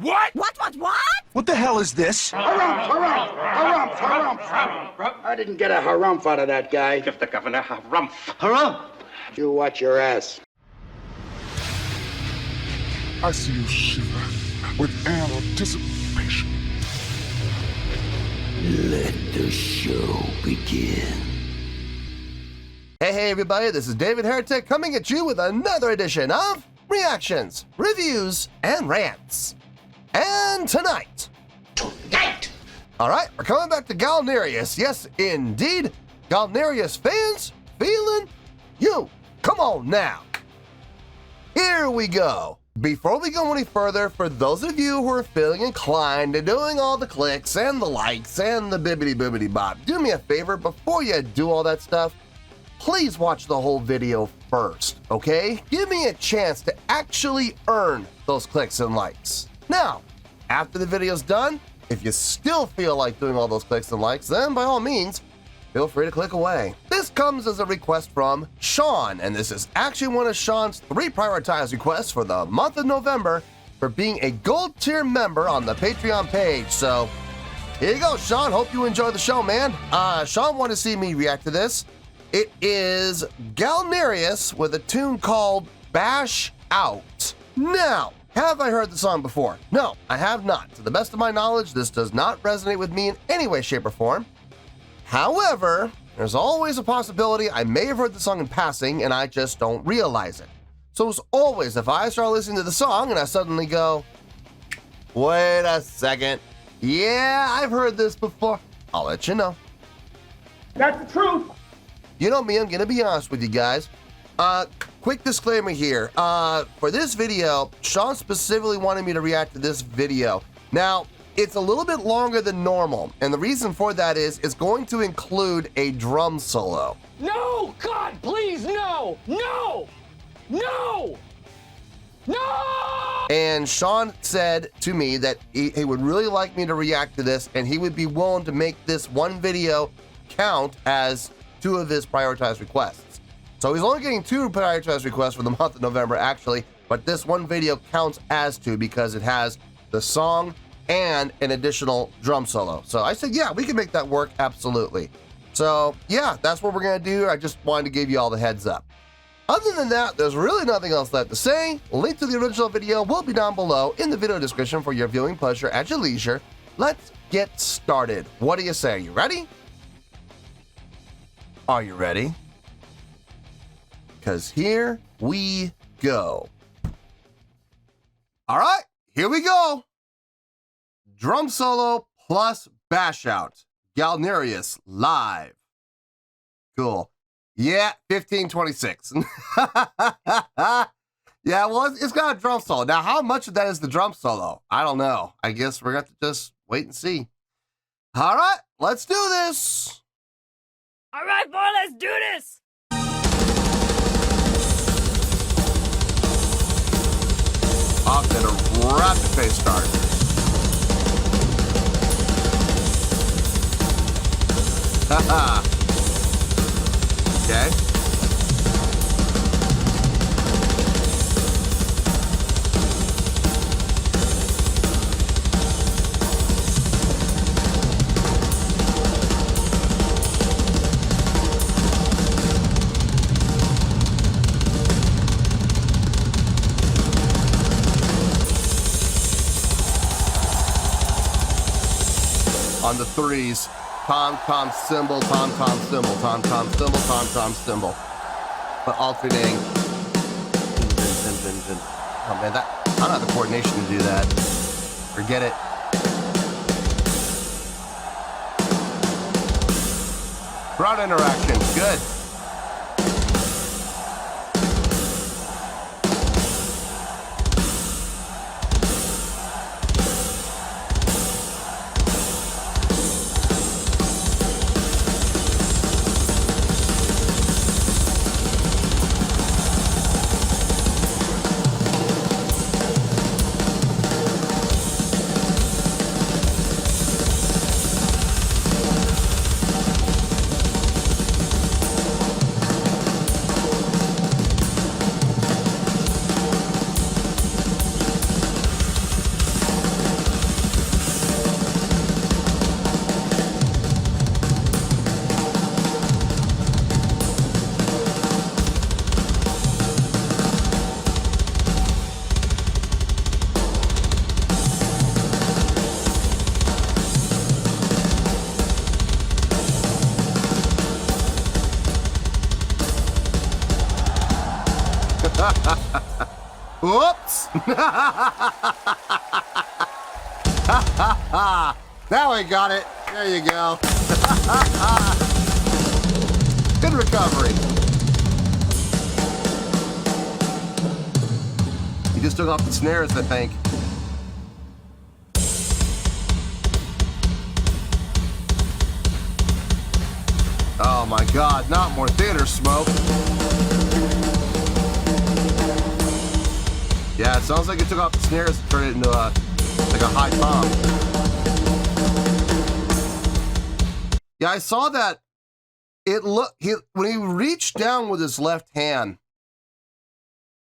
What? What? What the hell is this? Harumph. I didn't get a harumph out of that guy. Give the governor harumph. Harumph! You watch your ass. I see you shiver with anticipation. Let the show begin. Hey everybody, this is David Heretic coming at you with another edition of Reactions, Reviews, and Rants. And tonight... Alright, we're coming back to Galneryus. Yes, indeed. Galneryus Fans FEELIN YOU. Come on now. Here we go. Before we go any further, for those of you who are feeling inclined to doing all the clicks and the likes and the bibbity-bibbity bop, do me a favor before you do all that stuff. Please watch the whole video first, okay? Give me a chance to actually earn those clicks and likes. Now, after the video's done, if you still feel like doing all those clicks and likes, then by all means, feel free to click away. This comes as a request from Sean, and this is actually one of Sean's 3 prioritized requests for the month of November for being a gold tier member on the Patreon page. So here you go, Sean. Hope you enjoy the show, man. Sean wanted to see me react to this. It is Galneryus with a tune called Bash Out. Now, have I heard the song before? No, I have not. To the best of my knowledge, this does not resonate with me in any way, shape, or form. However, there's always a possibility I may have heard the song in passing and I just don't realize it. So as always, if I start listening to the song and I suddenly go, wait a second, yeah, I've heard this before, I'll let you know. That's the truth. You know me, I'm gonna be honest with you guys. Quick disclaimer here. For this video, Sean specifically wanted me to react to this video. Now, it's a little bit longer than normal, and the reason for that is it's going to include a drum solo. No! God, please, no! No! No! No! And Sean said to me that he would really like me to react to this, and he would be willing to make this one video count as 2 of his prioritized requests. So he's only getting 2 prioritized requests for the month of November, actually, but this one video counts as 2 because it has the song and an additional drum solo. So I said, yeah, we can make that work, absolutely. So yeah, that's what we're gonna do. I just wanted to give you all the heads up. Other than that, there's really nothing else left to say. Link to the original video will be down below in the video description for your viewing pleasure at your leisure. Let's get started. What do you say? Are you ready? Are you ready? Because here we go. All right, here we go. Drum solo plus bash out. Galneryus live. Cool. Yeah, 1526. Yeah, well, it's got a drum solo. Now, how much of that is the drum solo? I don't know. I guess we're going to have to just wait and see. All right, let's do this. All right, boy, let's do this. Off to a rapid pace start. Haha. Okay. On the 3s, tom, tom, cymbal, tom, tom, cymbal, tom, tom, cymbal, tom, tom, cymbal. But alternating. Oh man, I don't have the coordination to do that. Forget it. Crowd interaction, good. Whoops! Now we got it. There you go. Good recovery. He just took off the snares, I think. Oh my God, not more theater smoke. Yeah, it sounds like it took off the snares and turned it into like a high tom. Yeah, I saw that. When he reached down with his left hand,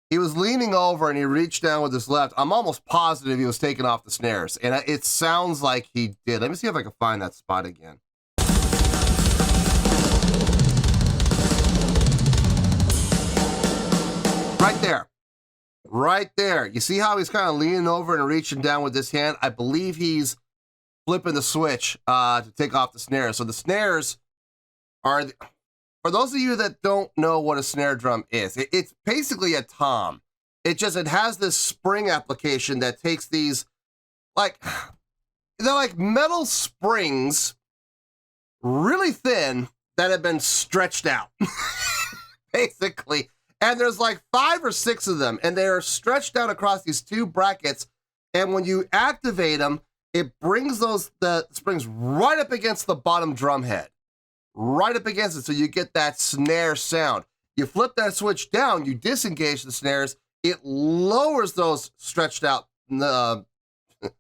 he was leaning over and he reached down with his left. I'm almost positive he was taking off the snares, and it sounds like he did. Let me see if I can find that spot again. Right there. Right there. You see how he's kind of leaning over and reaching down with this hand? I believe he's flipping the switch to take off the snares. So the snares are, for those of you that don't know what a snare drum is, it's basically a tom. It has this spring application that takes these, they're like metal springs, really thin, that have been stretched out, basically. And there's like 5 or 6 of them, and they are stretched out across these 2 brackets. And when you activate them, it brings the springs right up against the bottom drum head, right up against it, so you get that snare sound. You flip that switch down, you disengage the snares, it lowers those stretched out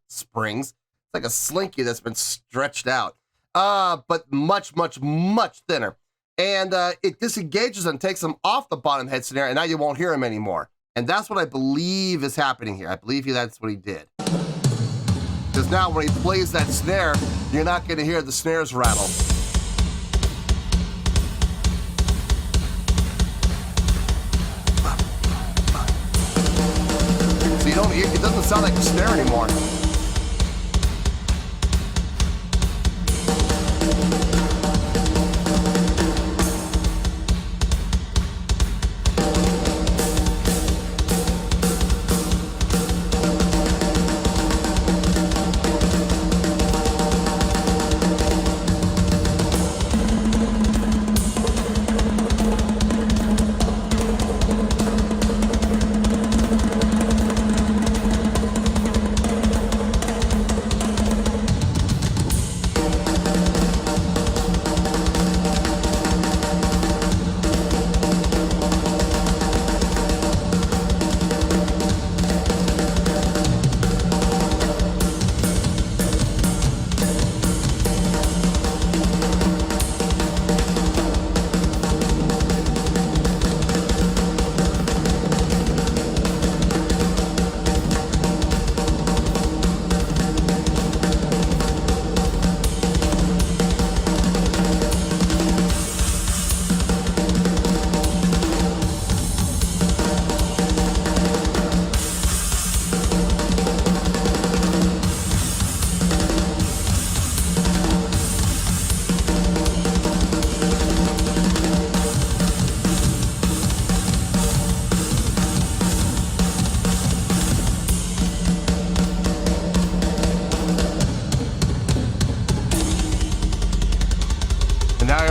springs. It's like a slinky that's been stretched out, but much, much, much thinner. And it disengages and takes them off the bottom head snare, and now you won't hear him anymore. And that's what I believe is happening here. I believe that's what he did. Because now when he plays that snare, you're not going to hear the snares rattle. So it doesn't sound like a snare anymore.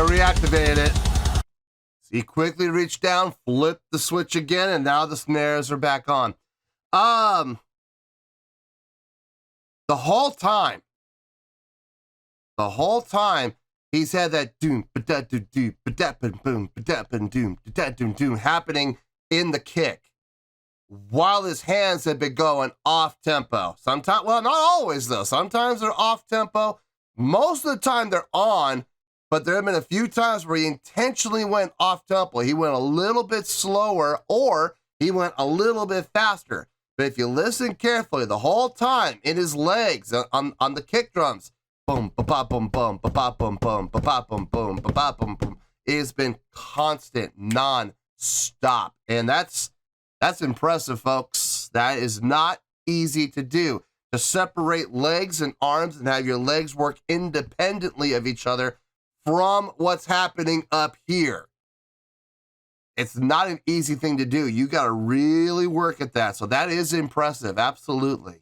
Reactivated it. So he quickly reached down, flipped the switch again, and now the snares are back on. The whole time, he's had that doom, ba-da-do-do, ba-da-bum-boom, ba-da-bum-doom, ba-da-doom-doom happening in the kick, while his hands have been going off tempo. Sometimes, well, not always though. Sometimes they're off tempo. Most of the time they're on. But there have been a few times where he intentionally went off tempo. He went a little bit slower or he went a little bit faster. But if you listen carefully, the whole time in his legs on the kick drums, boom, ba boom, boom, ba boom, boom, ba boom, boom, ba boom, boom. It has been constant, non-stop. And that's impressive, folks. That is not easy to do. To separate legs and arms and have your legs work independently of each other from what's happening up here. it's not an easy thing to do. You got to really work at that. So that is impressive. Absolutely.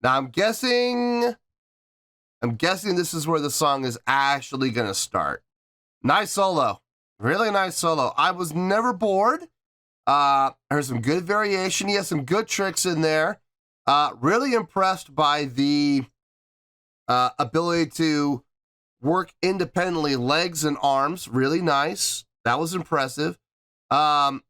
Now I'm guessing this is where the song is actually gonna start. Nice solo, really nice solo. I was never bored. There's some good variation. He has some good tricks in there. Really impressed by the ability to work independently, legs and arms. Really nice. That was impressive. I'm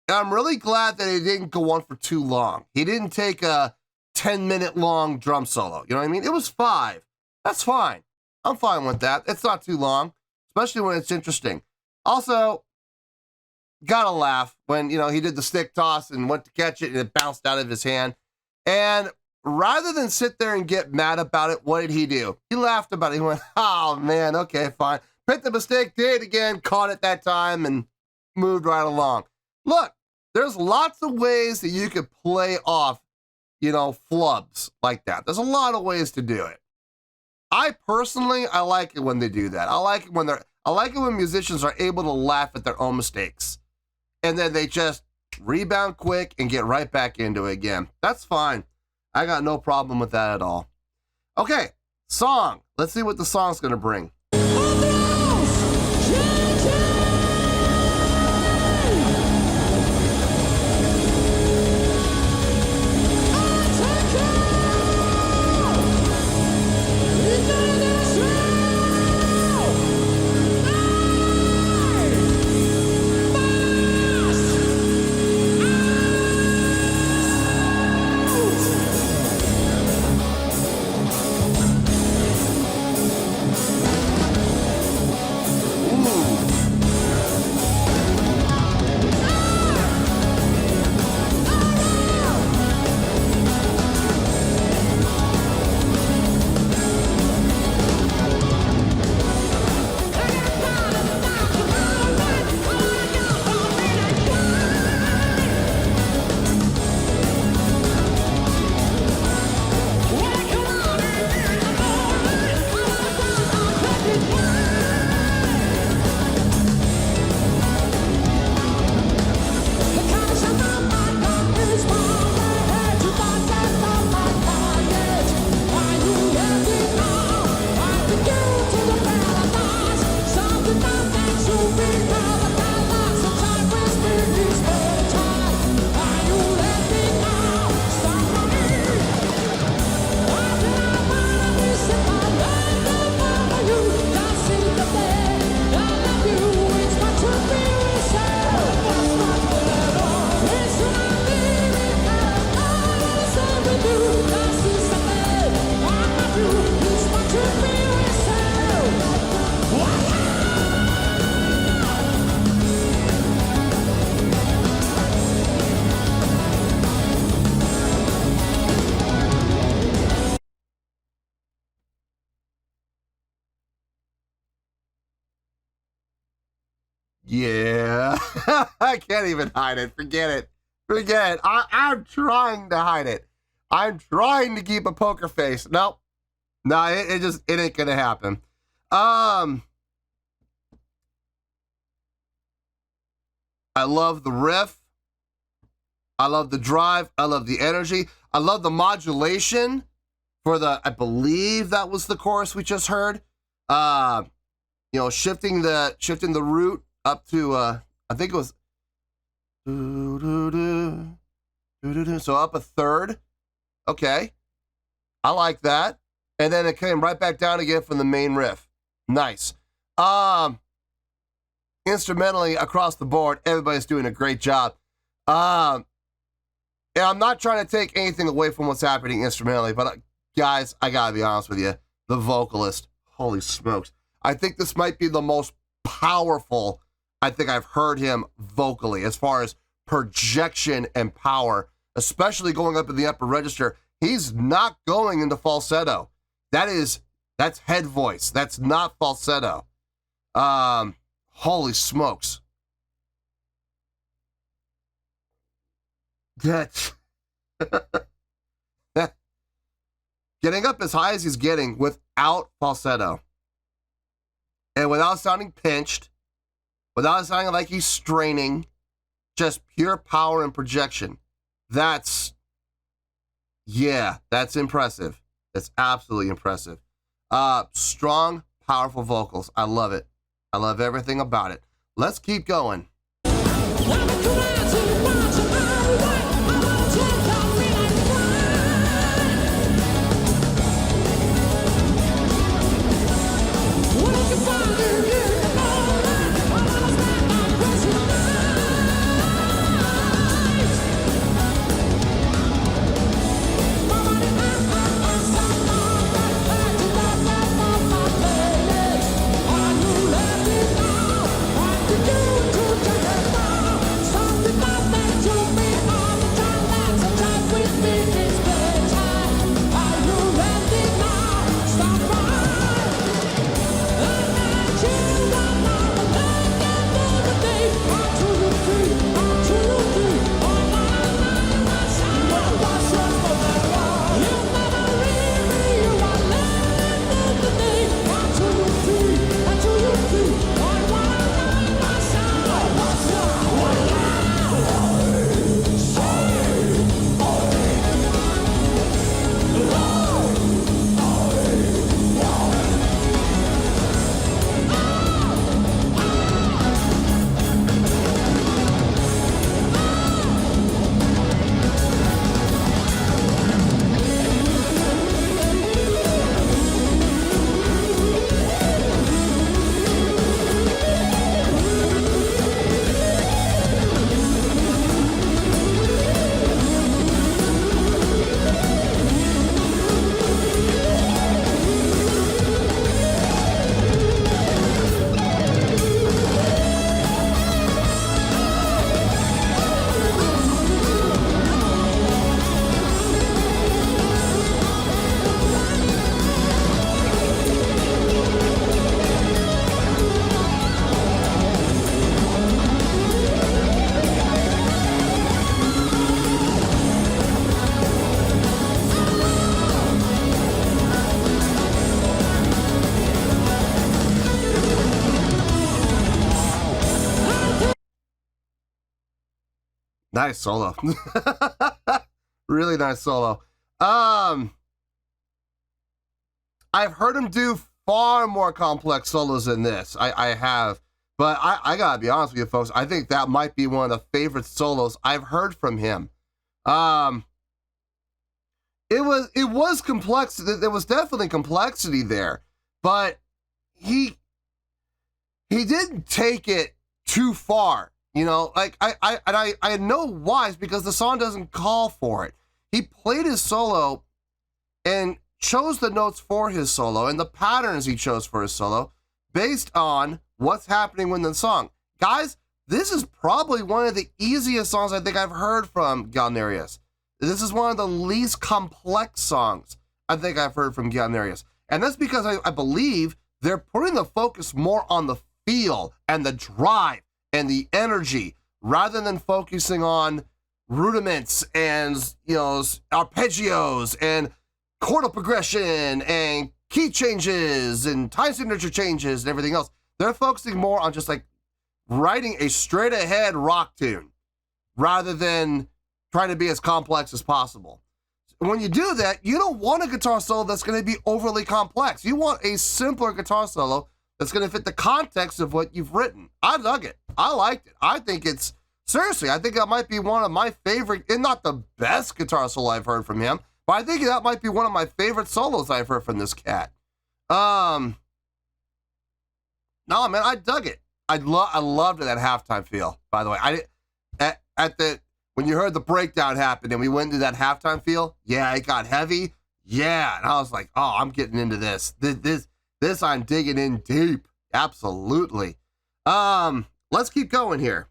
really glad that it didn't go on for too long. He didn't take a 10-minute long drum solo. You know what I mean? It was 5. That's fine. I'm fine with that. It's not too long, especially when it's interesting. Also, gotta laugh when, you know, he did the stick toss and went to catch it and it bounced out of his hand. And rather than sit there and get mad about it, what did he do? He laughed about it. He went, oh man, okay, fine. Picked the mistake, did it again, caught it that time, and moved right along. Look, there's lots of ways that you could play off, you know, flubs like that. There's a lot of ways to do it. I personally like it when they do that. I like it when musicians are able to laugh at their own mistakes. And then they just rebound quick and get right back into it again. That's fine. I got no problem with that at all. Okay, song. Let's see what the song's gonna bring. Yeah, I can't even hide it. Forget it. Forget it. I'm trying to hide it. I'm trying to keep a poker face. Nope. No, it ain't gonna happen. I love the riff. I love the drive. I love the energy. I love the modulation for I believe that was the chorus we just heard. You know, shifting the root up to I think it was So up a third. Okay. I like that. And then it came right back down again from the main riff. Nice. Instrumentally across the board, everybody's doing a great job. And I'm not trying to take anything away from what's happening instrumentally, but guys, I gotta be honest with you. The vocalist, holy smokes. I think this might be the most powerful I think I've heard him vocally as far as projection and power, especially going up in the upper register. He's not going into falsetto. That's head voice. That's not falsetto. Holy smokes. That's getting up as high as he's getting without falsetto and without sounding pinched, without sounding like he's straining, just pure power and projection. That's impressive. That's absolutely impressive. Strong, powerful vocals. I love it. I love everything about it. Let's keep going. Nice solo. Really nice solo. I've heard him do far more complex solos than this. I have. But I gotta be honest with you folks, I think that might be one of the favorite solos I've heard from him. It was complex. There was definitely complexity there, but he didn't take it too far. You know, like I know why. It's because the song doesn't call for it. He played his solo and chose the notes for his solo and the patterns he chose for his solo based on what's happening within the song. Guys, this is probably one of the easiest songs I think I've heard from Galneryus. This is one of the least complex songs I think I've heard from Galneryus. And that's because I believe they're putting the focus more on the feel and the drive and the energy rather than focusing on rudiments and, you know, arpeggios and chordal progression and key changes and time signature changes and everything else. They're focusing more on just like writing a straight ahead rock tune rather than trying to be as complex as possible. When you do that, you don't want a guitar solo that's going to be overly complex. You want a simpler guitar solo that's going to fit the context of what you've written. I dug it. I liked it. I think it's Seriously, I think that might be one of my favorite, and not the best guitar solo I've heard from him, but I think that might be one of my favorite solos I've heard from this cat. No, man, I dug it. I loved that halftime feel, by the way. When you heard the breakdown happen and we went into that halftime feel, yeah, it got heavy. Yeah, and I was like, oh, I'm getting into this. This I'm digging in deep. Absolutely. Let's keep going here.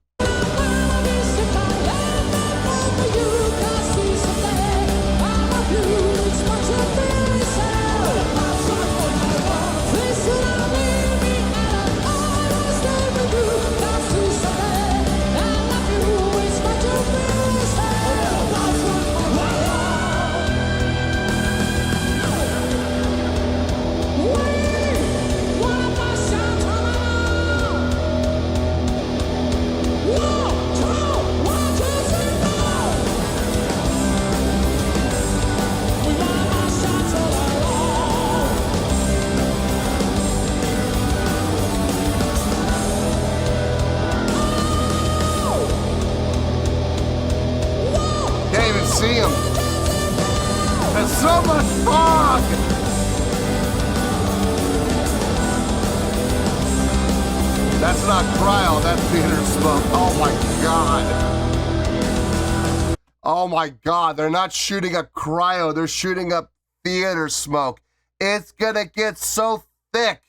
See him. There's so much fog. That's not cryo, that's theater smoke. Oh my god. Oh my god, they're not shooting up cryo, they're shooting up theater smoke. It's gonna get so thick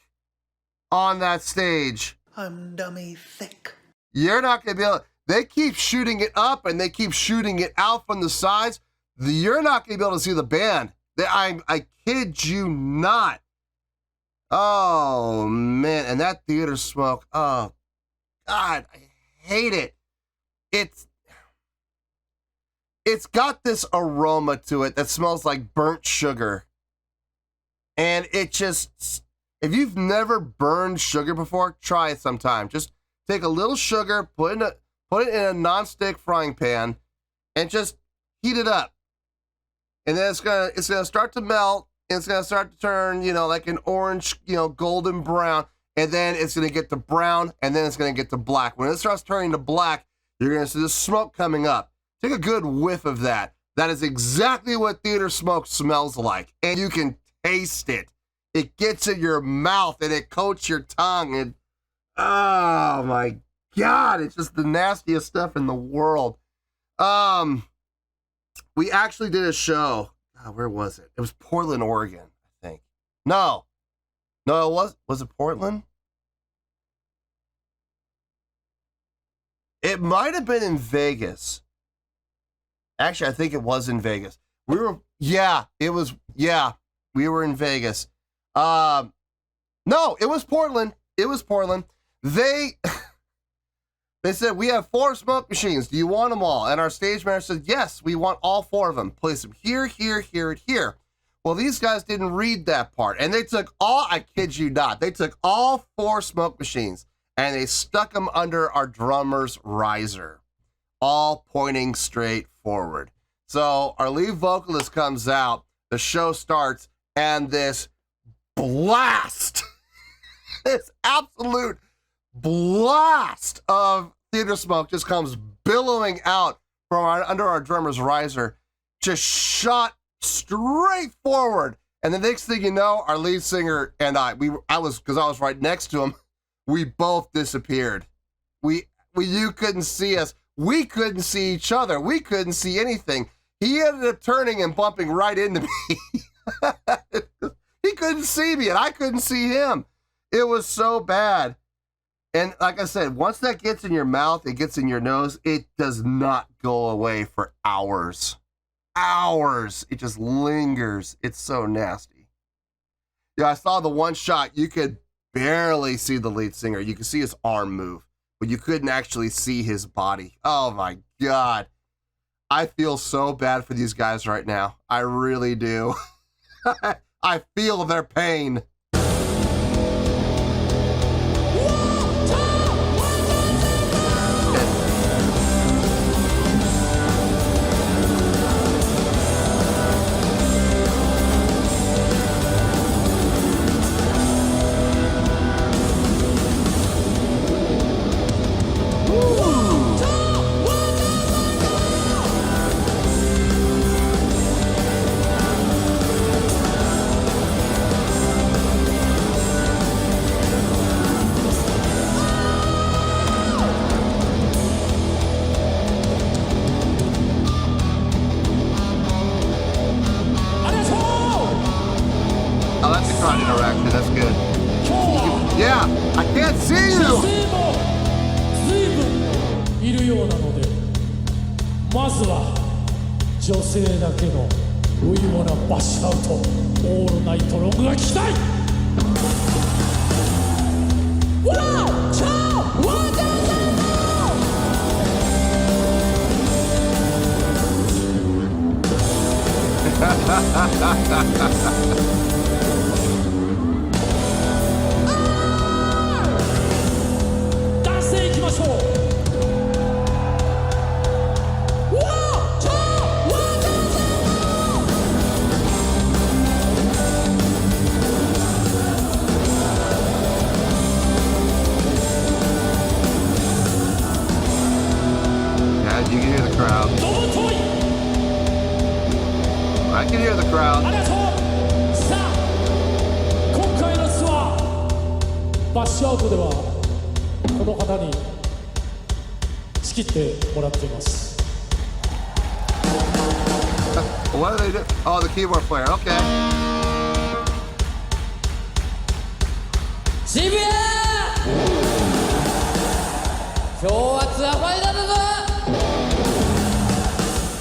on that stage. I'm dummy thick. You're not gonna be able. They keep shooting it up and they keep shooting it out from the sides. You're not going to be able to see the band. I kid you not. Oh, man. And that theater smoke. Oh, God. I hate it. It's got this aroma to it that smells like burnt sugar. And it just, if you've never burned sugar before, try it sometime. Just take a little sugar, put it in a non-stick frying pan, and just heat it up. And then it's gonna start to melt, and it's gonna start to turn, like an orange, golden brown, and then it's gonna get to brown, and then it's gonna get to black. When it starts turning to black, you're gonna see the smoke coming up. Take a good whiff of that. That is exactly what theater smoke smells like, and you can taste it. It gets in your mouth, and it coats your tongue, and oh my God, it's just the nastiest stuff in the world. We actually did a show. Where was it? It was Portland, Oregon, I think. No, it was it Portland? It might have been in Vegas. Actually, I think it was in Vegas. We were in Vegas. No, it was Portland. They said, we have 4 smoke machines. Do you want them all? And our stage manager said, yes, we want all 4 of them. Place them here, here, here, and here. Well, these guys didn't read that part. And they took I kid you not, they took all 4 smoke machines and they stuck them under our drummer's riser, all pointing straight forward. So our lead vocalist comes out, the show starts, and this blast, this absolute blast of theater smoke just comes billowing out from under our drummer's riser, just shot straight forward. And the next thing you know, our lead singer and because I was right next to him, we both disappeared. You couldn't see us. We couldn't see each other. We couldn't see anything. He ended up turning and bumping right into me. He couldn't see me and I couldn't see him. It was so bad. And like I said, once that gets in your mouth, it gets in your nose, it does not go away for hours. Hours. It just lingers. It's so nasty. Yeah, I saw the one shot. You could barely see the lead singer. You could see his arm move, but you couldn't actually see his body. Oh my God. I feel so bad for these guys right now. I really do. I feel their pain. Yeah, I can't see 女 you. 性も随分いるようなので、まずは女性だけの初々なバッシュアウトオールナイトロングが聞きたい。ワンチャーワンダー男性行きましょう。ワンチャーワンダーYeah, you can hear the crowd. どうとい I can hear the crowd. ありがとう。さあ今回のツアーバッシュアウトではこの方に仕切ってもらっています。 What do they do? Oh, the keyboard player. Okay. 渋谷今日はツアーファイナルだぞ。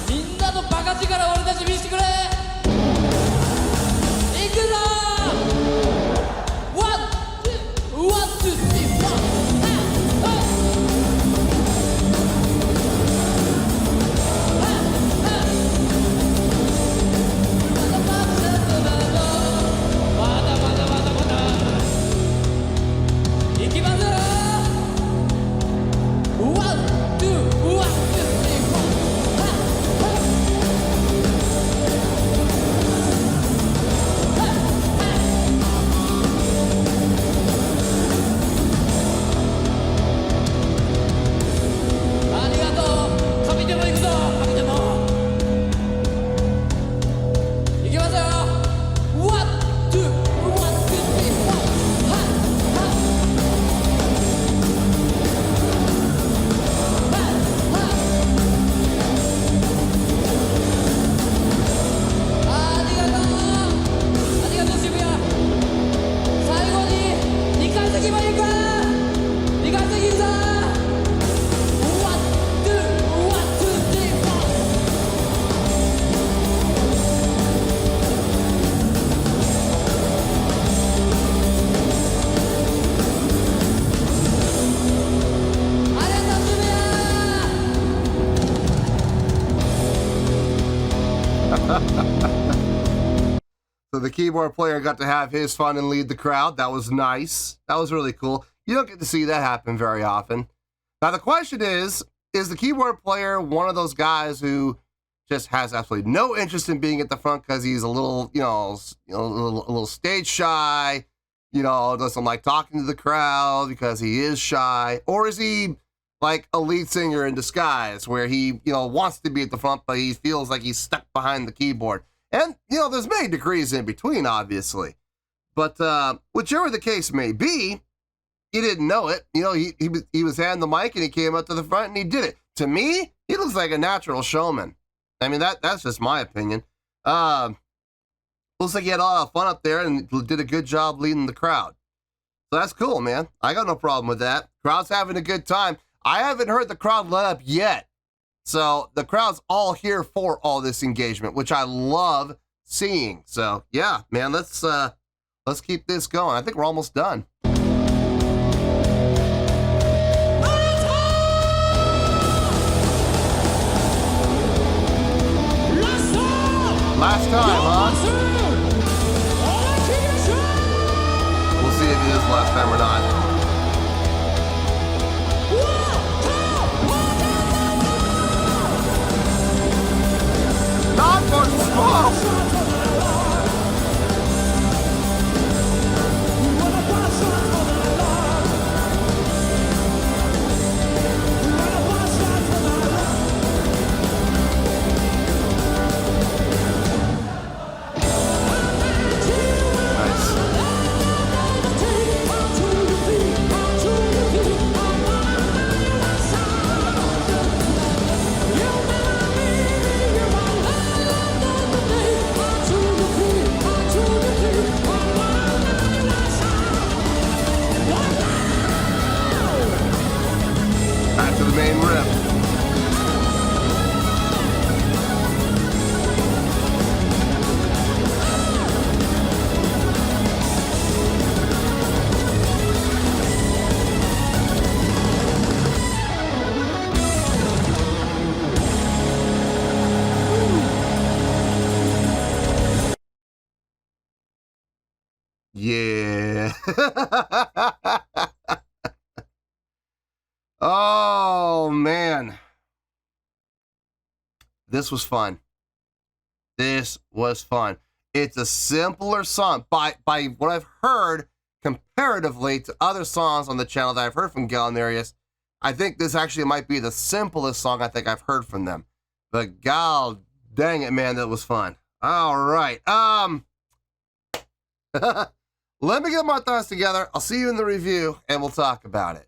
みんなのバカ力俺たち見せてくれ。いくぞ。ワンツーワンツースリーワン。まだまだまだまだいきますよ。ワン、ツー、ワン、ツー、スリー、ワン。ありがとう。神でも行くぞ、神でも。いきますよ。ワン、ツー、ワン、ツー、スリー、ワン。ありがとう。ありがとう渋谷。最後に2階席まで行くか。2階席行くぞ。ワン、ツー、ワン、ツー、スリー、ワン。ありがとう渋谷。 So the keyboard player got to have his fun and lead the crowd. That was nice. That was really cool. You don't get to see that happen very often. Now the question is the keyboard player one of those guys who just has absolutely no interest in being at the front because he's a little, a little stage shy, doesn't like talking to the crowd because he is shy? Or is he like a lead singer in disguise where he, wants to be at the front, but he feels like he's stuck behind the keyboard? And, there's many degrees in between, obviously. But whichever the case may be, he didn't know it. He was handing the mic and he came up to the front and he did it. To me, he looks like a natural showman. I mean, that's just my opinion. Looks like he had a lot of fun up there and did a good job leading the crowd. So that's cool, man. I got no problem with that. Crowd's having a good time. I haven't heard the crowd let up yet. So the crowd's all here for all this engagement, which I love seeing. So yeah, man, let's keep this going. I think we're almost done. Last time, huh? We'll see if it is last time or not. Not for smoke! Nice. main riff. Yeah. Oh, man. This was fun. This was fun. It's a simpler song by what I've heard comparatively to other songs on the channel that I've heard from Galneryus. I think this actually might be the simplest song I think I've heard from them. But god dang it, man, that was fun. All right. Let me get my thoughts together. I'll see you in the review, and we'll talk about it.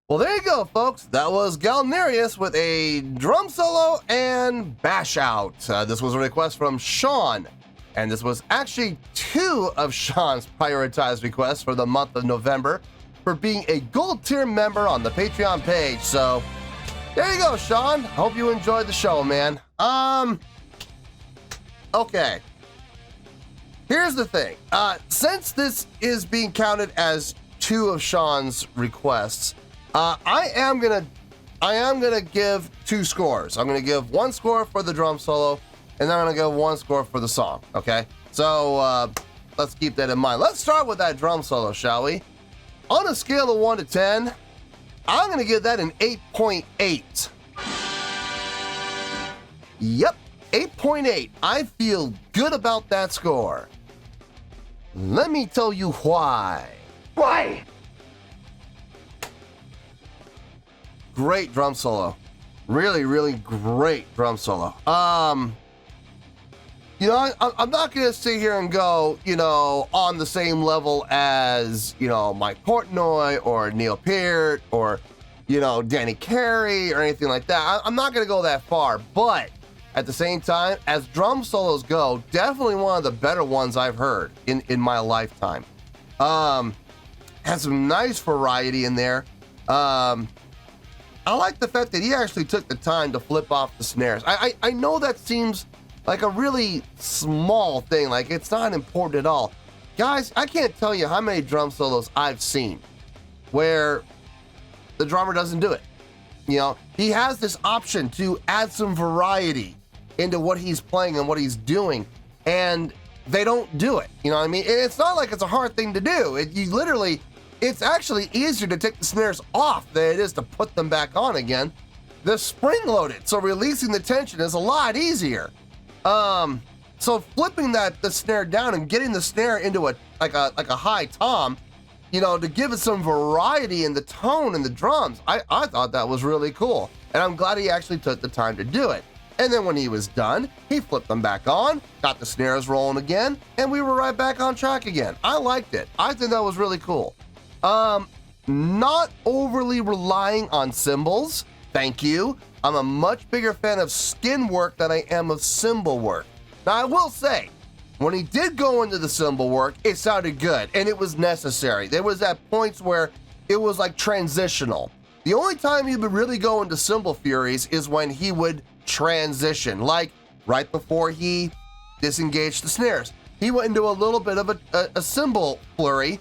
Well, there you go, folks. That was Galneryus with a drum solo and bash out. This was a request from Sean, and this was actually 2 of Sean's prioritized requests for the month of November for being a gold tier member on the Patreon page. So there you go, Sean. Hope you enjoyed the show, man. Okay. Here's the thing. Since this is being counted as 2 of Sean's requests, I am gonna give 2 scores. I'm gonna give 1 score for the drum solo, and then I'm gonna give 1 score for the song. Okay. So let's keep that in mind. Let's start with that drum solo, shall we? On a scale of 1 to 10, I'm gonna give that an 8.8. Yep. 8.8. I feel good about that score. Let me tell you why. Why? Great drum solo. Really, really great drum solo. You know, I'm not going to sit here and go, you know, on the same level as, you know, Mike Portnoy or Neil Peart or, you know, Danny Carey or anything like that. I'm not going to go that far, but at the same time, as drum solos go, definitely one of the better ones I've heard in my lifetime. Has some nice variety in there. I like the fact that he actually took the time to flip off the snares. I know that seems like a really small thing, like it's not important at all. Guys, I can't tell you how many drum solos I've seen where the drummer doesn't do it. You know, he has this option to add some variety into what he's playing and what he's doing, and they don't do it. You know what I mean? It's not like it's a hard thing to do. It's actually easier to take the snares off than it is to put them back on again. They're spring-loaded, so releasing the tension is a lot easier. So flipping the snare down and getting the snare into a high tom, you know, to give it some variety in the tone and the drums, I thought that was really cool. And I'm glad he actually took the time to do it. And then when he was done, he flipped them back on, got the snares rolling again, and we were right back on track again. I liked it. I think that was really cool. Not overly relying on cymbals. Thank you. I'm a much bigger fan of skin work than I am of cymbal work. Now, I will say, when he did go into the cymbal work, it sounded good, and it was necessary. There was at points where it was like transitional. The only time he would really go into cymbal furies is when he would transition, like right before he disengaged the snares. He went into a little bit of a cymbal flurry,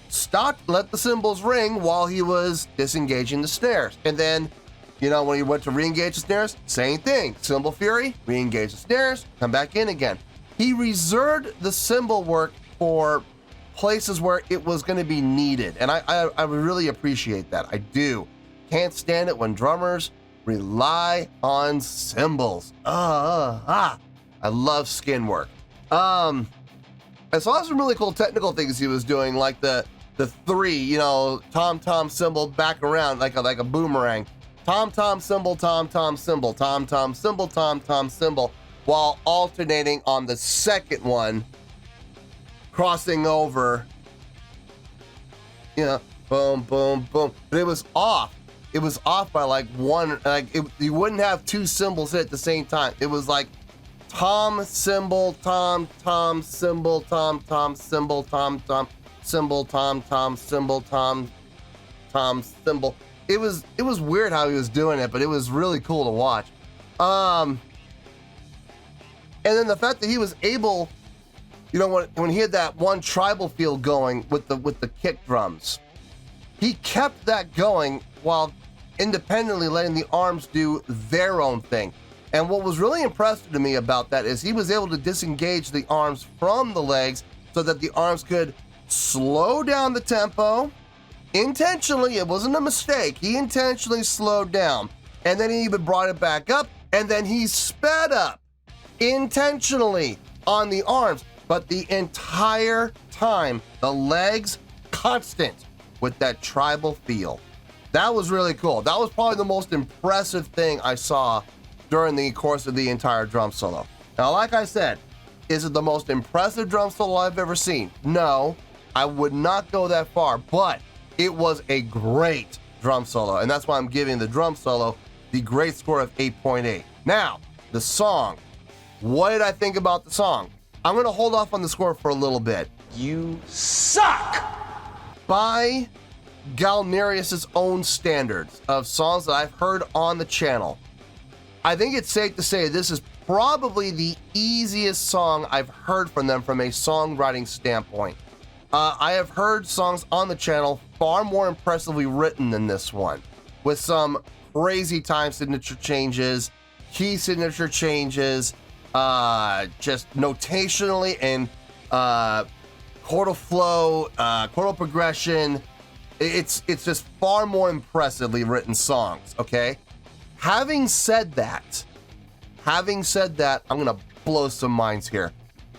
stopped, let the cymbals ring while he was disengaging the snares. And then, you know, when he went to re-engage the snares, same thing. Cymbal fury, re-engage the snares, come back in again. He reserved the cymbal work for places where it was going to be needed. And I really appreciate that. I do. Can't stand it when drummers rely on cymbals. I love skin work. And so that's some really cool technical things he was doing, like the 3, you know, tom-tom cymbal back around like a boomerang. Tom-tom cymbal, tom-tom cymbal, tom-tom cymbal, tom-tom cymbal, while alternating on the second one, crossing over, you know, boom, boom, boom. But it was off. It was off by like one, you wouldn't have 2 cymbals hit at the same time. It was like tom, cymbal, tom, tom, cymbal, tom, tom, cymbal, tom, tom, cymbal, tom, tom, cymbal, tom, tom, cymbal. it was weird how he was doing it, but it was really cool to watch. And then the fact that he was able, you know, when he had that one tribal feel going with the kick drums, he kept that going while independently letting the arms do their own thing. And what was really impressive to me about that is he was able to disengage the arms from the legs so that the arms could slow down the tempo intentionally. It wasn't a mistake. He intentionally slowed down, and then he even brought it back up, and then he sped up intentionally on the arms, but the entire time the legs constant with that tribal feel. That was really cool. That was probably the most impressive thing I saw during the course of the entire drum solo. Now, like I said, is it the most impressive drum solo I've ever seen? No, I would not go that far, but it was a great drum solo, and that's why I'm giving the drum solo the great score of 8.8. Now, the song. What did I think about the song? I'm gonna hold off on the score for a little bit. You suck! By Galneryus' own standards of songs that I've heard on the channel, I think it's safe to say this is probably the easiest song I've heard from them from a songwriting standpoint. I have heard songs on the channel far more impressively written than this one, with some crazy time signature changes, key signature changes, just notationally and chordal flow, chordal progression. It's just far more impressively written songs, okay? Having said that, I'm gonna blow some minds here.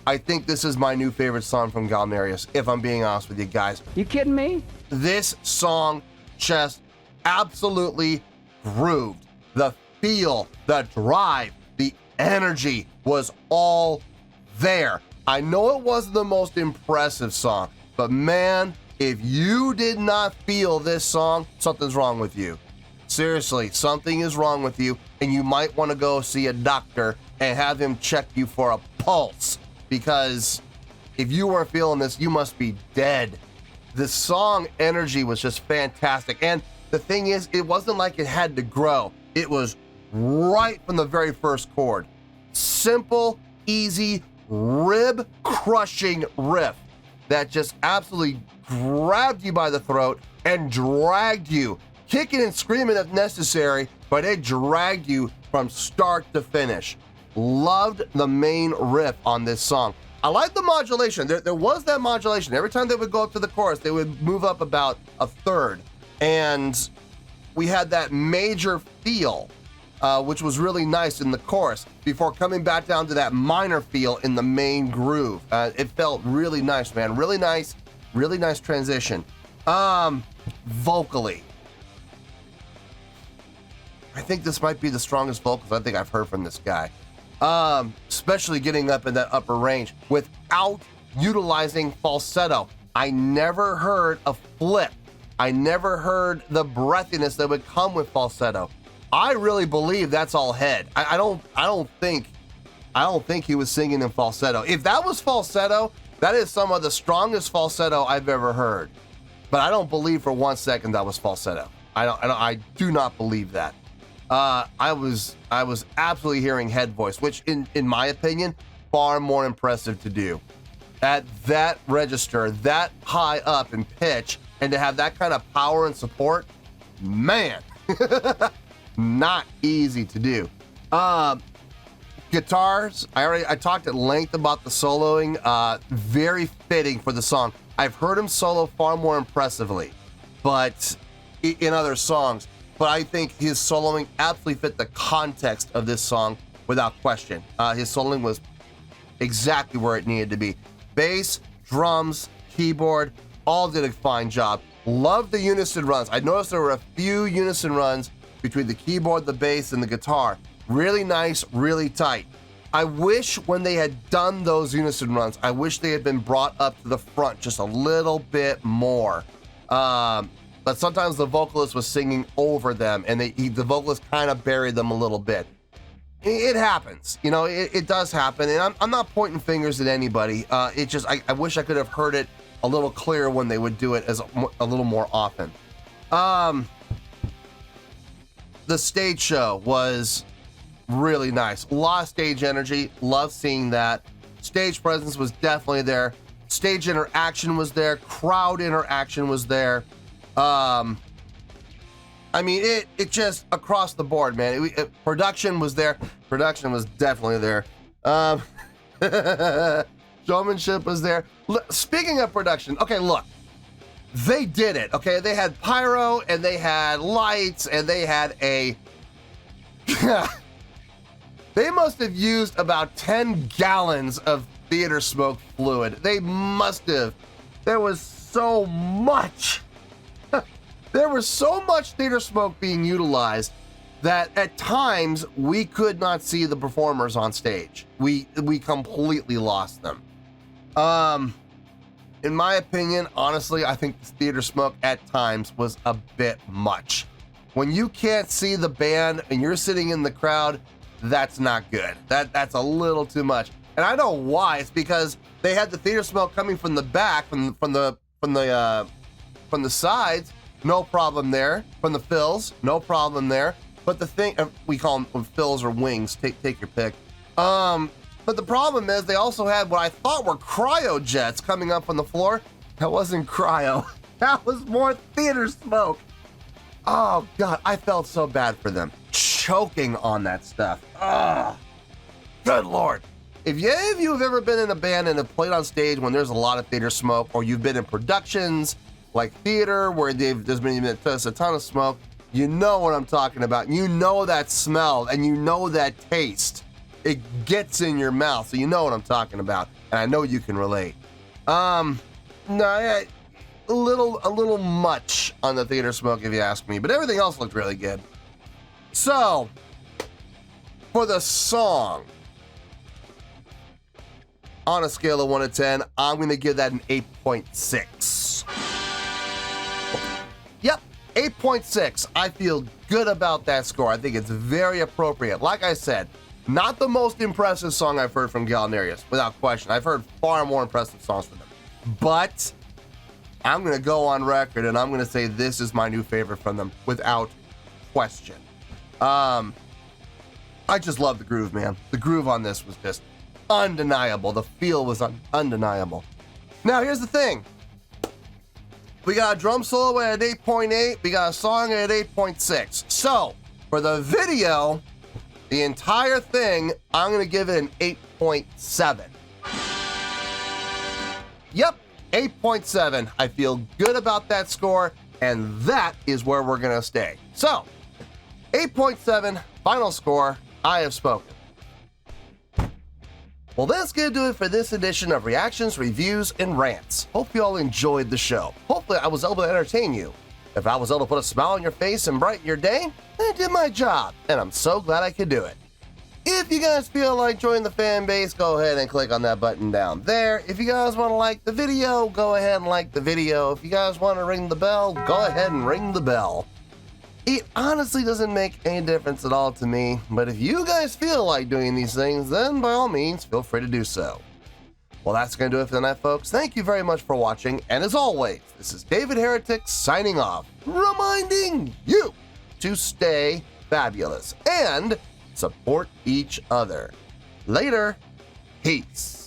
I think this is my new favorite song from Galneryus, if I'm being honest with you guys. You kidding me? This song just absolutely grooved. The feel, the drive, the energy was all there. I know it wasn't the most impressive song, but man, if you did not feel this song, something's wrong with you. Seriously, something is wrong with you, and you might want to go see a doctor and have him check you for a pulse, because if you weren't feeling this, you must be dead. The song energy was just fantastic, and the thing is, it wasn't like it had to grow. It was right from the very first chord. Simple, easy, rib-crushing riff that just absolutely grabbed you by the throat and dragged you, kicking and screaming if necessary, but it dragged you from start to finish. Loved the main riff on this song. I like the modulation. There was that modulation. Every time they would go up to the chorus, they would move up about a third. And we had that major feel, which was really nice in the chorus, before coming back down to that minor feel in the main groove. It felt really nice, man. Really nice transition. Vocally, I think this might be the strongest vocals I think I've heard from this guy. Especially getting up in that upper range without utilizing falsetto. I never heard a flip. I never heard the breathiness that would come with falsetto. I really believe that's all head. I don't think he was singing in falsetto. If that was falsetto, that is some of the strongest falsetto I've ever heard. But I don't believe for 1 second that was falsetto. I do not believe that. I was absolutely hearing head voice, which in my opinion, far more impressive to do. At that register, that high up in pitch, and to have that kind of power and support, man, not easy to do. Guitars, I talked at length about the soloing, very fitting for the song. I've heard him solo far more impressively, but in other songs. But I think his soloing absolutely fit the context of this song without question. His soloing was exactly where it needed to be. Bass, drums, keyboard, all did a fine job. Loved the unison runs. I noticed there were a few unison runs between the keyboard, the bass, and the guitar. Really nice, really tight. I wish when they had done those unison runs, I wish they had been brought up to the front just a little bit more. But sometimes the vocalist was singing over them, and the vocalist kind of buried them a little bit. It happens, you know, it does happen, and I'm not pointing fingers at anybody. It just, I wish I could have heard it a little clearer when they would do it as a little more often. the stage show was really nice. A lot of stage energy. Love seeing that. Stage presence was definitely there. Stage interaction was there. Crowd interaction was there. I mean, it just across the board, man. Production was there. Production was definitely there. Showmanship was there. Speaking of production, okay, look. They did it, okay? They had pyro, and they had lights, and they had a... They must have used about 10 gallons of theater smoke fluid. They must have. There was so much. There was so much theater smoke being utilized that at times we could not see the performers on stage. We completely lost them. In my opinion, honestly, I think this theater smoke at times was a bit much. When you can't see the band and you're sitting in the crowd, that's not good. That's a little too much. And I know why. It's because they had the theater smoke coming from the back, from the sides, no problem there. From the fills, no problem there. But the thing, we call them fills or wings. Take your pick. But the problem is they also had what I thought were cryo jets coming up on the floor. That wasn't cryo. That was more theater smoke. Oh God, I felt so bad for them. Choking on that stuff. Ah, good Lord. If any of you have ever been in a band and have played on stage when there's a lot of theater smoke, or you've been in productions like theater where there's been a ton of smoke, you know what I'm talking about. You know that smell and you know that taste. It gets in your mouth, so you know what I'm talking about, and I know you can relate. No, a little much on the theater smoke if you ask me, but everything else looked really good. So, for the song, on a scale of 1 to 10, I'm going to give that an 8.6. Yep, 8.6. I feel good about that score. I think it's very appropriate. Like I said, not the most impressive song I've heard from Galneryus, without question. I've heard far more impressive songs from them. But I'm going to go on record and I'm going to say this is my new favorite from them, without question. I just love the groove, man. The groove on this was just undeniable. The feel was undeniable. Now, here's the thing. We got a drum solo at 8.8. We got a song at 8.6. So, for the video, the entire thing, I'm going to give it an 8.7. Yep, 8.7. I feel good about that score, and that is where we're going to stay. So, 8.7, final score, I have spoken. Well, that's going to do it for this edition of Reactions, Reviews, and Rants. Hope you all enjoyed the show. Hopefully I was able to entertain you. If I was able to put a smile on your face and brighten your day, I did my job, and I'm so glad I could do it. If you guys feel like joining the fan base, go ahead and click on that button down there. If you guys want to like the video, go ahead and like the video. If you guys want to ring the bell, go ahead and ring the bell. It honestly doesn't make any difference at all to me, but if you guys feel like doing these things, then by all means, feel free to do so. Well, that's going to do it for tonight, folks. Thank you very much for watching, and as always, this is David Heretic signing off, reminding you to stay fabulous and support each other. Later, peace.